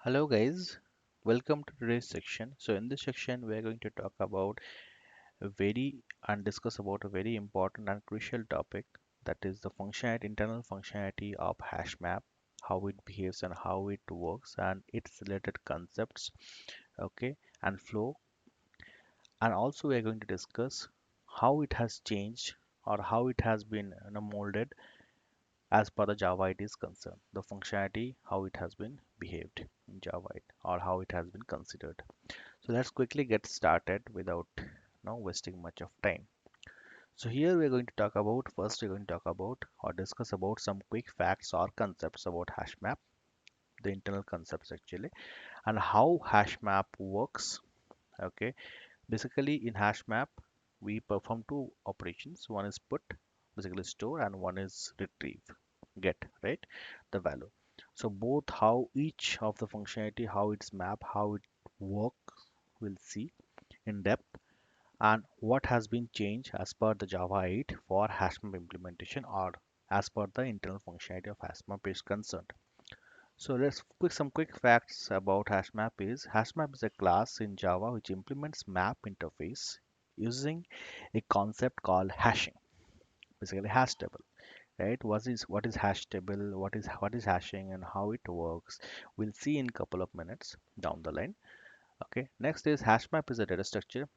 Hello guys, welcome to today's section. So in this section we are going to talk about a very and discuss about a very important and crucial topic, that is the functionality, internal functionality of HashMap, how it behaves and how it works and its related concepts, okay, and flow. And also we are going to discuss how it has changed or how it has been molded as per the Java 8 is concerned, the functionality, how it has been behaved in Java 8 or how it has been considered. So let's quickly get started without now wasting much of time. So here we're going to talk about, first we're going to talk about or discuss about some quick facts or concepts about HashMap, the internal concepts actually, and how HashMap works. Okay, basically in HashMap we perform two operations. One is put, basically store, and one is retrieve, get, right, the value. So both how each of the functionality, how it's map, how it works, we'll see in depth, and what has been changed as per the Java 8 for HashMap implementation or as per the internal functionality of HashMap is concerned. So let's some quick facts about HashMap is HashMap is a class in Java which implements map interface using a concept called hashing, basically hash table, right? What is hash table, what is hashing and how it works, we'll see in couple of minutes down the line. Okay, next is HashMap is a data structure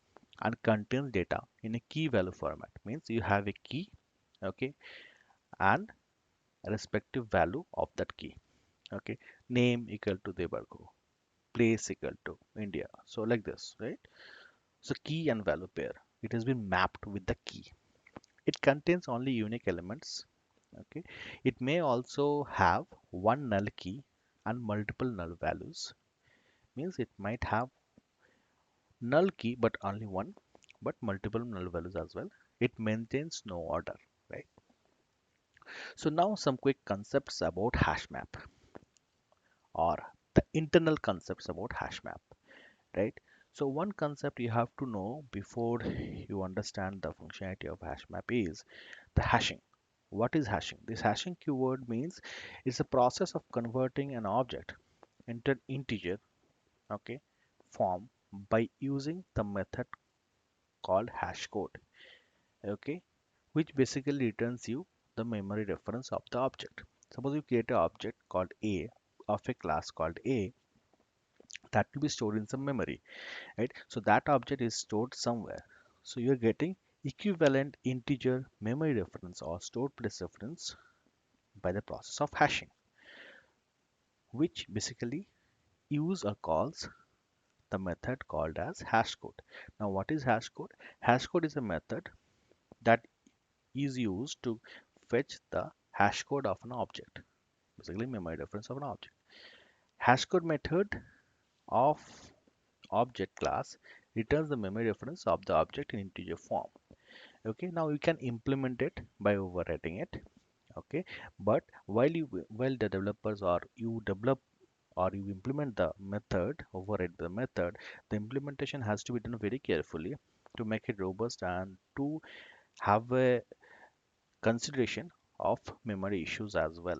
and contains data in a key value format, means you have a key, okay, and a respective value of that key. Okay, name equal to Debarko, place equal to India, so like this, right? So key and value pair, it has been mapped with the key. It contains only unique elements. Okay, it may also have one null key and multiple null values, means it might have null key but only one, but multiple null values as well. It maintains no order, right? So now some quick concepts about HashMap or the internal concepts about HashMap, right? So one concept you have to know before you understand the functionality of HashMap is the hashing. What is hashing? This hashing keyword means it's a process of converting an object into an integer, okay, form by using the method called hash code, okay, which basically returns you the memory reference of the object. Suppose you create an object called A of a class called A that will be stored in some memory, right? So that object is stored somewhere. So you're getting equivalent integer memory reference or stored place reference by the process of hashing, which basically use or calls the method called as hash code. Now what is hash code? Hash code is a method that is used to fetch the hash code of an object, basically memory reference of an object. Hash code method of object class returns the memory reference of the object in integer form. Okay, now you can implement it by overriding it. Okay, but while the developers or you develop or you implement the method, override the method, the implementation has to be done very carefully to make it robust and to have a consideration of memory issues as well,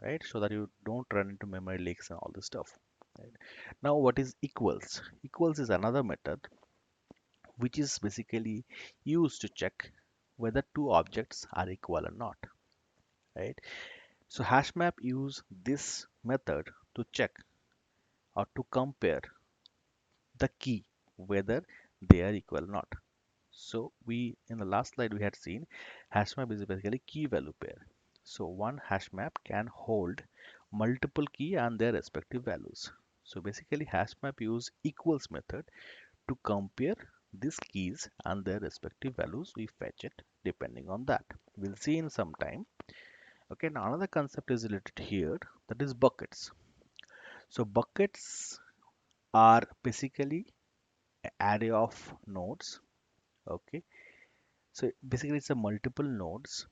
right? So that you don't run into memory leaks and all this stuff. Right? Now, what is equals? Equals is another method which is basically used to check whether two objects are equal or not, right? So HashMap use this method to check or to compare the key whether they are equal or not. So we in the last slide we had seen HashMap is basically key value pair. So one HashMap can hold multiple key and their respective values. So basically HashMap use equals method to compare these keys and their respective values. We fetch it depending on that. We'll see in some time. Okay, now another concept is related here, that is buckets. So buckets are basically an array of nodes. Okay, so basically it's a multiple nodes.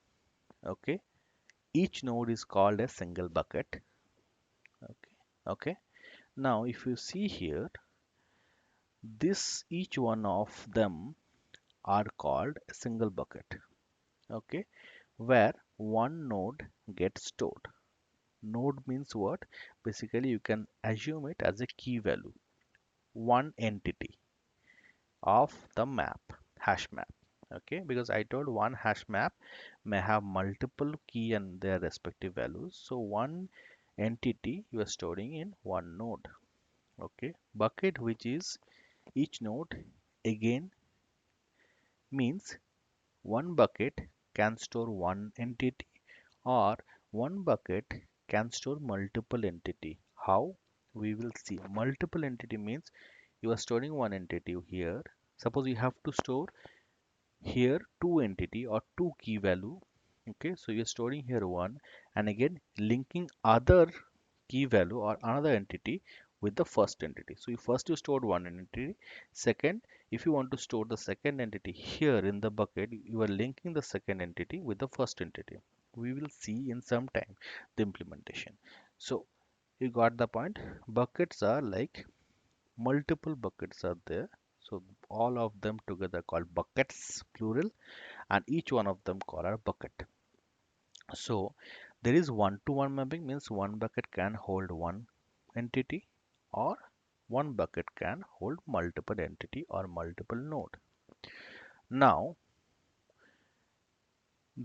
Okay, each node is called a single bucket. Okay, okay. Now if you see here, this each one of them are called a single bucket. Okay, where one node gets stored. Node means what? Basically, you can assume it as a key value, one entity of the map, hash map. Okay, because I told one hash map may have multiple key and their respective values. So one entity you are storing in one node. Okay, bucket, which is each node, again means one bucket can store one entity, or one bucket can store multiple entity. How? We will see. Multiple entity means you are storing one entity here. Suppose you have to store here two entity or two key value. Okay, so you're storing here one, and again linking other key value or another entity with the first entity. So you first you stored one entity. Second, if you want to store the second entity here in the bucket, you are linking the second entity with the first entity. We will see in some time the implementation. So you got the point. Buckets are like multiple buckets are there. So all of them together called buckets plural, and each one of them called a bucket. So there is one-to-one mapping, means one bucket can hold one entity, or one bucket can hold multiple entity or multiple node. Now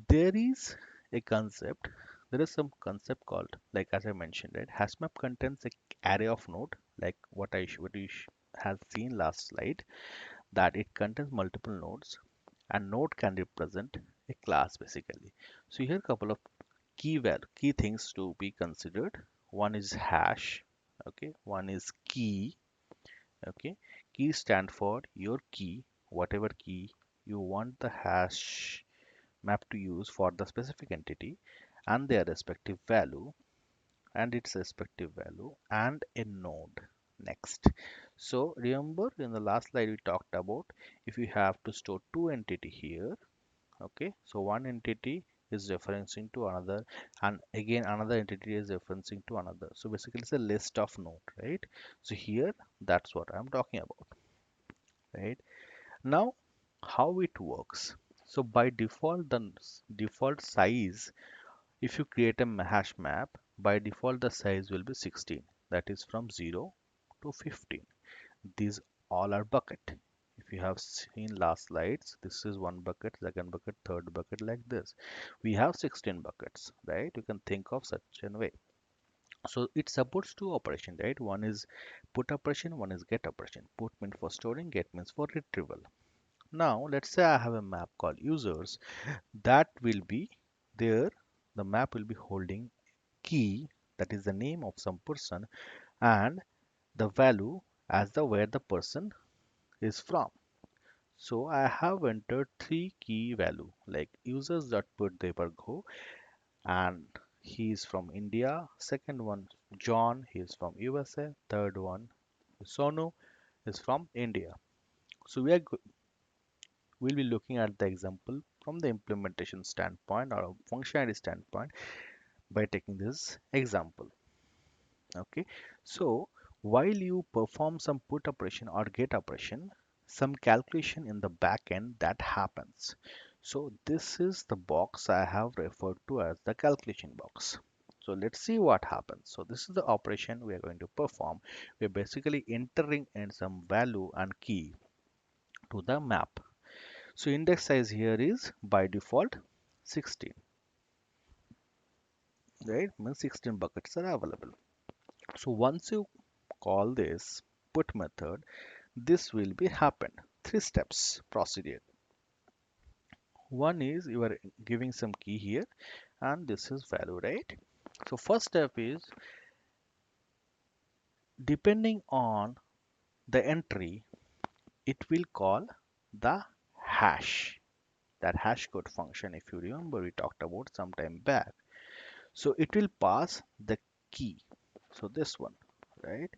there is a concept. There is some concept called, like as I mentioned, right? HashMap contains a array of node, like what you have seen last slide, that it contains multiple nodes, and node can represent a class basically. So here a couple of key things to be considered. One is hash. Okay, one is key. Okay, key stand for your key, whatever key you want the hash map to use for the specific entity, and their respective value, and its respective value, and a node. Next, so remember in the last slide we talked about, if you have to store two entity here. Okay, so one entity is referencing to another, and again another entity is referencing to another. So basically it's a list of node, right? So here that's what I'm talking about, right? Now how it works. So by default, the default size, if you create a hash map, by default the size will be 16, that is from 0 to 15. These all are bucket. If you have seen last slides, this is one bucket, second bucket, third bucket, like this. We have 16 buckets, right? You can think of such a way. So it supports two operations, right? One is put operation, one is get operation. Put means for storing, get means for retrieval. Now let's say I have a map called users, that will be there. The map will be holding key, that is the name of some person, and the value as the where the person is from. So I have entered three key value, like users.putdevargo, and he is from India. Second one, John, he is from USA. Third one, Sonu, is from India. So we'll be looking at the example from the implementation standpoint or functionality standpoint by taking this example. Okay, so while you perform some put operation or get operation, some calculation in the back end that happens. So this is the box I have referred to as the calculation box. So let's see what happens. So this is the operation we are going to perform. We're basically entering in some value and key to the map. So index size here is by default 16, right? Means 16 buckets are available. So once you call this put method, this will be happen. Three steps procedure. One is you are giving some key here, and this is value, right? So first step is, depending on the entry, it will call the hash. That hash code function, if you remember, we talked about some time back. So it will pass the key. So this one, right?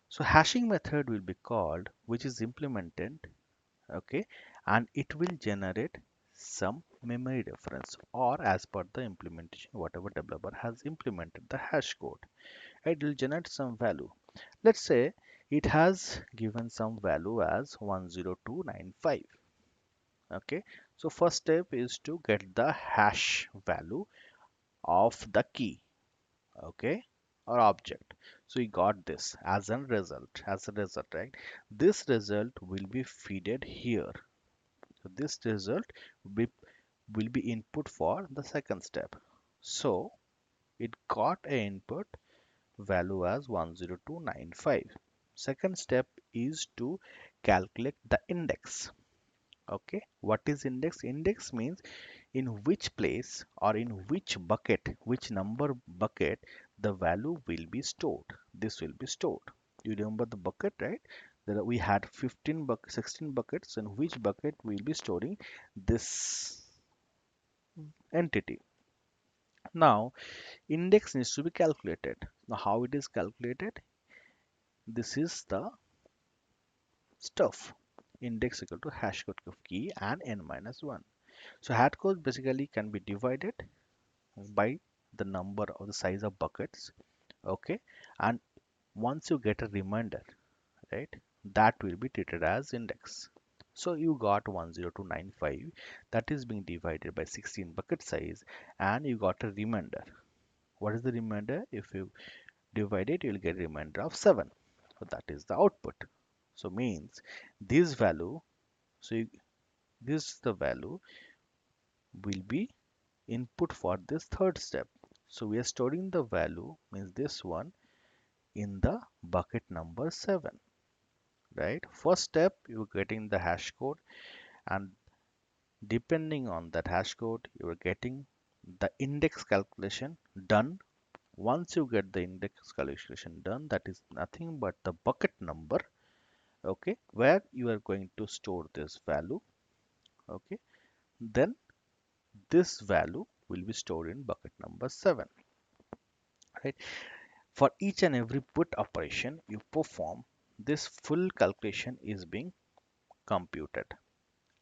So hashing method will be called, which is implemented, okay, and it will generate some memory reference, or as per the implementation whatever developer has implemented the hash code, it will generate some value. Let's say it has given some value as 10295. Okay, so first step is to get the hash value of the key. okay, or object. So we got this as a result, right? This result will be fed here. So this result will be, will be input for the second step. So it got a input value as 10295. Second step is to calculate the index. Okay, what is index? Index means in which place or in which bucket, which number bucket the value will be stored. This will be stored. You remember the bucket, right? There we had 16 buckets, and which bucket will be storing this entity. Now, index needs to be calculated. Now, how it is calculated? This is the stuff. Index equal to hash code of key and n minus 1. So, hash code basically can be divided by the number or the size of buckets, okay, and once you get a remainder, right, that will be treated as index. So you got 10295 that is being divided by 16 bucket size, and you got a remainder. What is the remainder? If you divide it, you will get a remainder of 7. So that is the output. So means this value, so you, this the value will be input for this third step. So we are storing the value, means this one, in the bucket number 7, right? First step, you're getting the hash code, and depending on that hash code, you're getting the index calculation done. Once you get the index calculation done, that is nothing but the bucket number, okay, where you are going to store this value, okay, then this value will be stored in bucket number 7, right? For each and every put operation you perform, this full calculation is being computed,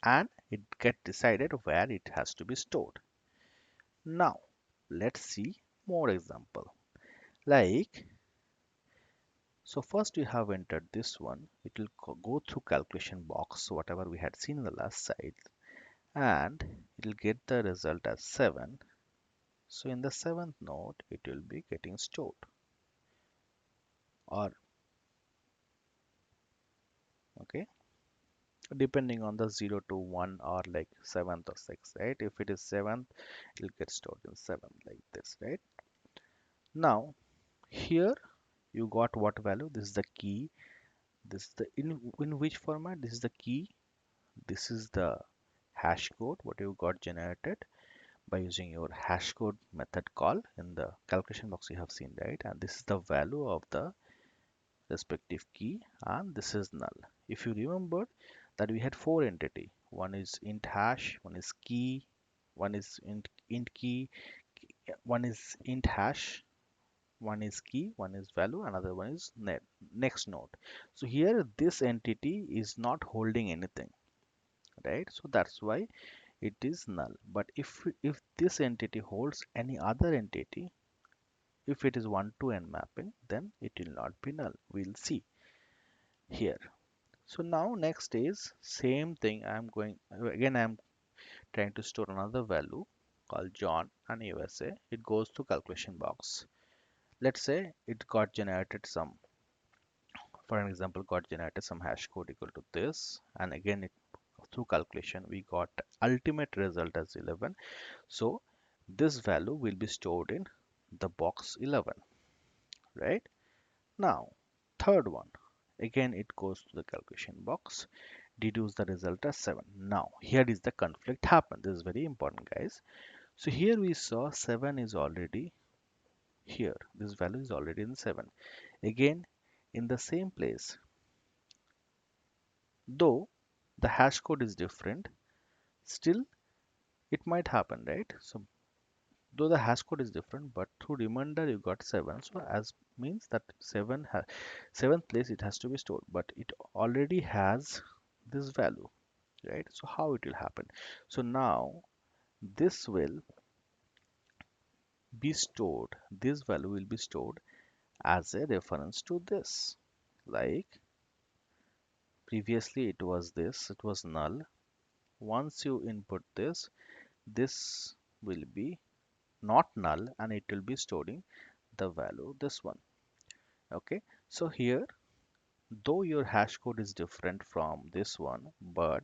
and it get decided where it has to be stored. Now let's see more example. Like, so first we have entered this one, it will go through calculation box whatever we had seen in the last slide, and it will get the result as 7. So in the seventh node it will be getting stored, or okay, depending on the 0 to 1 or like 7th or 6th, right? If it is 7th, it will get stored in 7 like this, right? Now here you got what value? This is the key. This is the in which format? This is the key. This is the hash code what you got generated by using your hash code method call in the calculation box you have seen, right? And this is the value of the respective key, and this is null. If you remember that we had four entity, one is int hash, one is key, one is int key, one is int hash, one is key, one is value, another one is next node. So here this entity is not holding anything, right? So that's why it is null. But if this entity holds any other entity, if it is 1 to n mapping, then it will not be null. We'll see here. So now next is same thing. I'm trying to store another value called John and USA. It goes to calculation box. Let's say it got generated some, for an example, got generated some hash code equal to this, and again it through calculation we got ultimate result as 11. So this value will be stored in the box 11, right? Now third one, again it goes to the calculation box, deduce the result as 7. Now here is the conflict happen. This is very important, guys. So here we saw 7 is already here, this value is already in 7. Again in the same place, though the hash code is different, still it might happen, right? So though the hash code is different, but through remainder you got 7, so as means that 7th place it has to be stored, but it already has this value, right? So how it will happen? So now this will be stored, this value will be stored as a reference to this. Like previously it was this, it was null. Once you input this, this will be not null, and it will be storing the value this one. Okay, so here, though your hash code is different from this one, but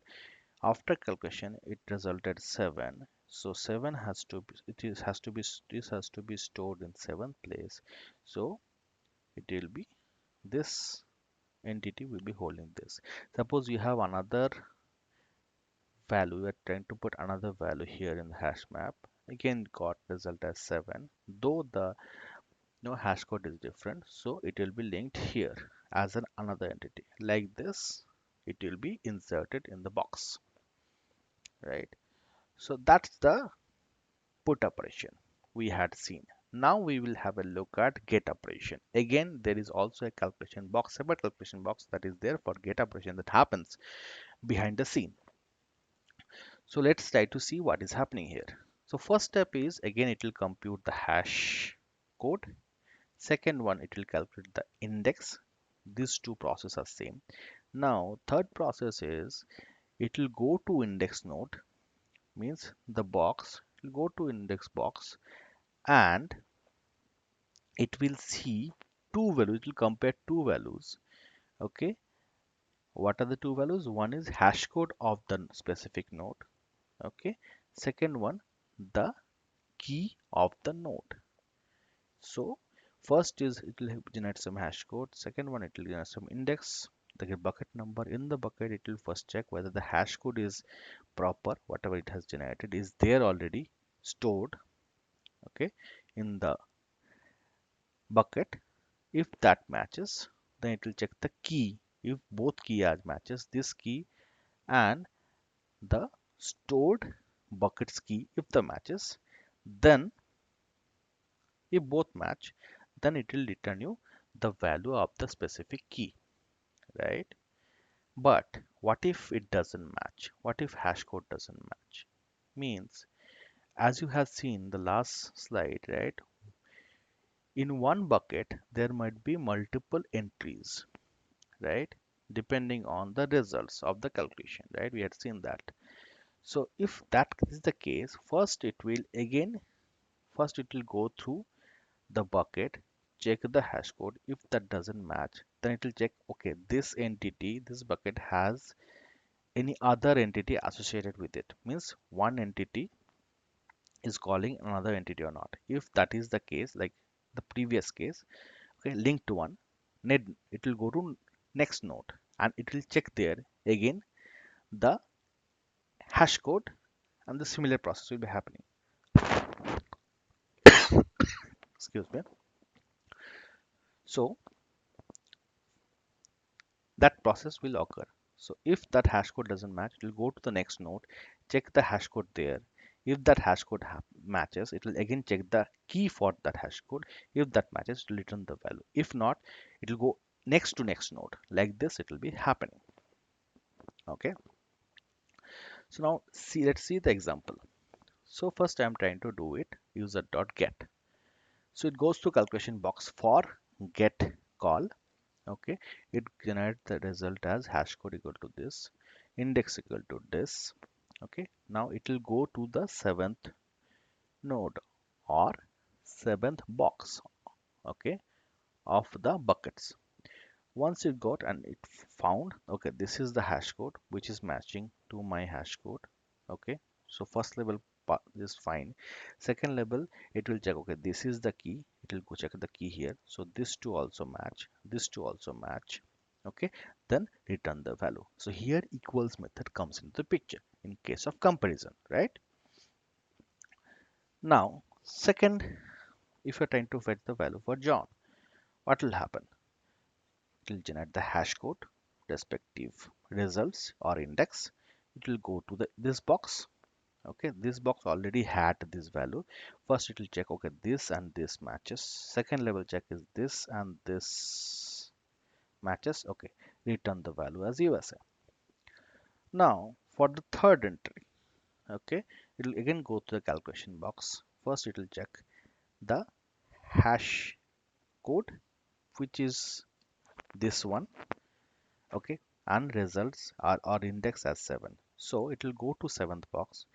after calculation it resulted 7. So 7 has to be, this has to be stored in 7th place. So it will be, this entity will be holding this. Suppose you have another value, you are trying to put another value here in the hash map, again got result as 7, though the hash code is different, so it will be linked here as another entity. Like this, it will be inserted in the box, right? So that's the put operation we had seen. Now we will have a look at get operation. Again, there is also a calculation box, separate calculation box that is there for get operation that happens behind the scene. So let's try to see what is happening here. So first step is, again, it will compute the hash code. Second one, it will calculate the index. These two processes are same. Now third process is, it will go to index node, means the box, it will go to index box, and it will see two values, it will compare two values. Okay, what are the two values? One is hash code of the specific node. Okay, second one, the key of the node. So first is, it will generate some hash code. Second one, it will generate some index, the bucket number. In the bucket, it will first check whether the hash code is proper, whatever it has generated is there already stored, okay, in the bucket. If that matches, then it will check the key. If both key are matches, this key and the stored bucket's key, if the matches, then if both match, then it will return you the value of the specific key, right? But what if it doesn't match? What if hash code doesn't match? Means, as you have seen the last slide, right? In one bucket, there might be multiple entries, right? Depending on the results of the calculation, right? We had seen that. So if that is the case, first it will go through the bucket, check the hash code. If that doesn't match, then it will check, okay, this entity, this bucket has any other entity associated with it. Means one entity is calling another entity or not. If that is the case, like the previous case, okay, linked to one, it will go to next node and it will check there again the hash code, and the similar process will be happening. Excuse me. So that process will occur. So if that hash code doesn't match, it will go to the next node, check the hash code there. If that hash code matches, it will again check the key for that hash code. If that matches, it will return the value. If not, it will go next to next node. Like this, it will be happening. Okay. So now let's see the example. So first I'm trying to do it user.get. So it goes to calculation box for get call. Okay, it generates the result as hash code equal to this, index equal to this. Okay, now it will go to the seventh node or seventh box, okay, of the buckets. Once it got and it found, okay, this is the hash code which is matching to my hash code. Okay, so first level is fine. Second level, it will check, okay, this is the key, it will go check the key here. So this two also match, this two also match. Okay, then return the value. So here equals method comes into the picture in case of comparison, right? Now second, if you're trying to fetch the value for John, what will happen? It will generate the hash code, respective results or index. It will go to this box. Okay, this box already had this value. First it will check, okay, this and this matches. Second level check is this and this matches. Okay, return the value as USA. Now for the third entry, okay, it will again go to the calculation box. First it will check the hash code, which is this one, okay, and results are index as 7. So it will go to seventh box,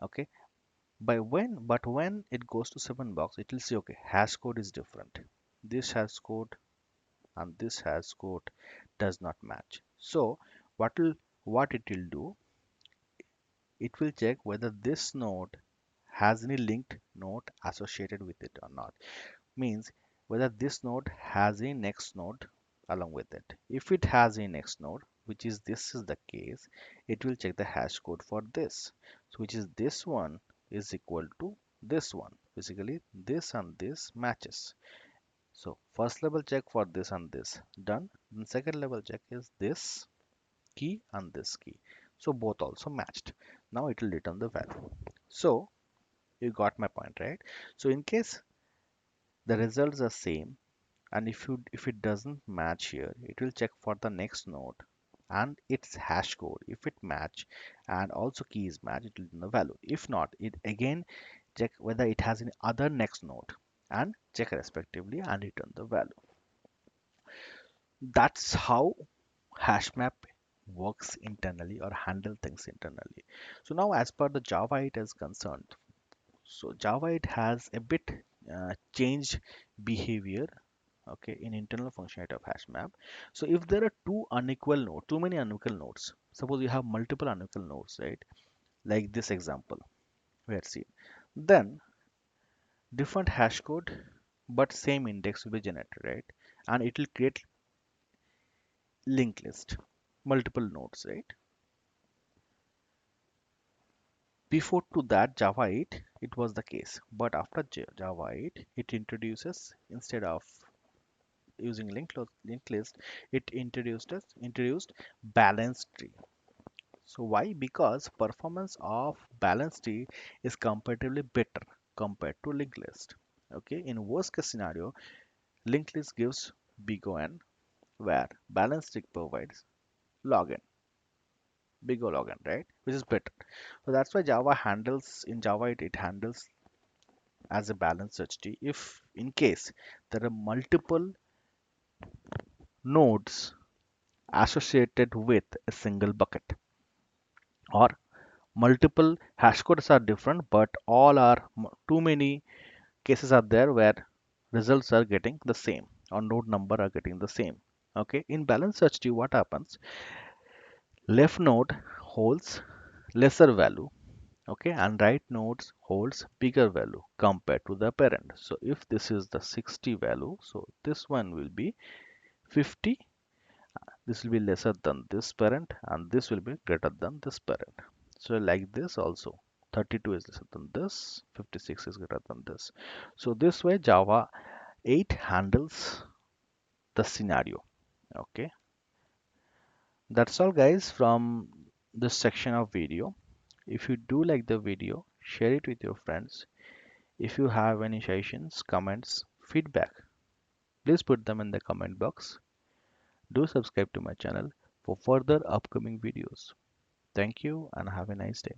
okay, But when it goes to 7 box, it will say, okay, hash code is different. This hash code and this hash code does not match. So what will what it will do, it will check whether this node has any linked node associated with it or not. Means whether this node has a next node along with it. If it has a next node, which is this is the case, it will check the hash code for this. So which is this one is equal to this one. Basically, this and this matches. So first level check for this and this done. Then second level check is this key and this key. So both also matched. Now it will return the value. So you got my point, right? So in case the results are same, and if it doesn't match here, it will check for the next node and its hash code. If it match and also key is match, it will return the value. If not, it again check whether it has any other next node and check respectively and return the value. That's how HashMap works internally or handle things internally. So now as per the Java 8 is concerned, so Java 8 has a bit changed behavior, okay, in internal functionality of HashMap. So if there are too many unequal nodes, suppose you have multiple unequal nodes, right, like this example we had seen, then different hash code but same index will be generated, right, and it will create linked list, multiple nodes, right. Before to that Java 8, it was the case, but after Java 8, it introduces, instead of using linked list, it introduced balanced tree. So why? Because performance of balanced tree is comparatively better compared to linked list. Okay, in worst case scenario, linked list gives big O n, where balanced tree provides log n, big O log n, right? Which is better. So that's why Java handles in Java it handles as a balanced search tree. If in case there are multiple nodes associated with a single bucket, or multiple hash codes are different but all are too many cases are there where results are getting the same or node number are getting the same. Okay, in balanced search tree what happens, left node holds lesser value, okay, and right nodes holds bigger value compared to the parent. So if this is the 60 value, so this one will be 50, this will be lesser than this parent and this will be greater than this parent. So like this also, 32 is lesser than this, 56 is greater than this. So this way Java 8 handles the scenario. Okay, that's all guys from this section of video. If you do like the video, share it with your friends. If you have any suggestions, comments, feedback, please put them in the comment box. Do subscribe to my channel for further upcoming videos. Thank you and have a nice day.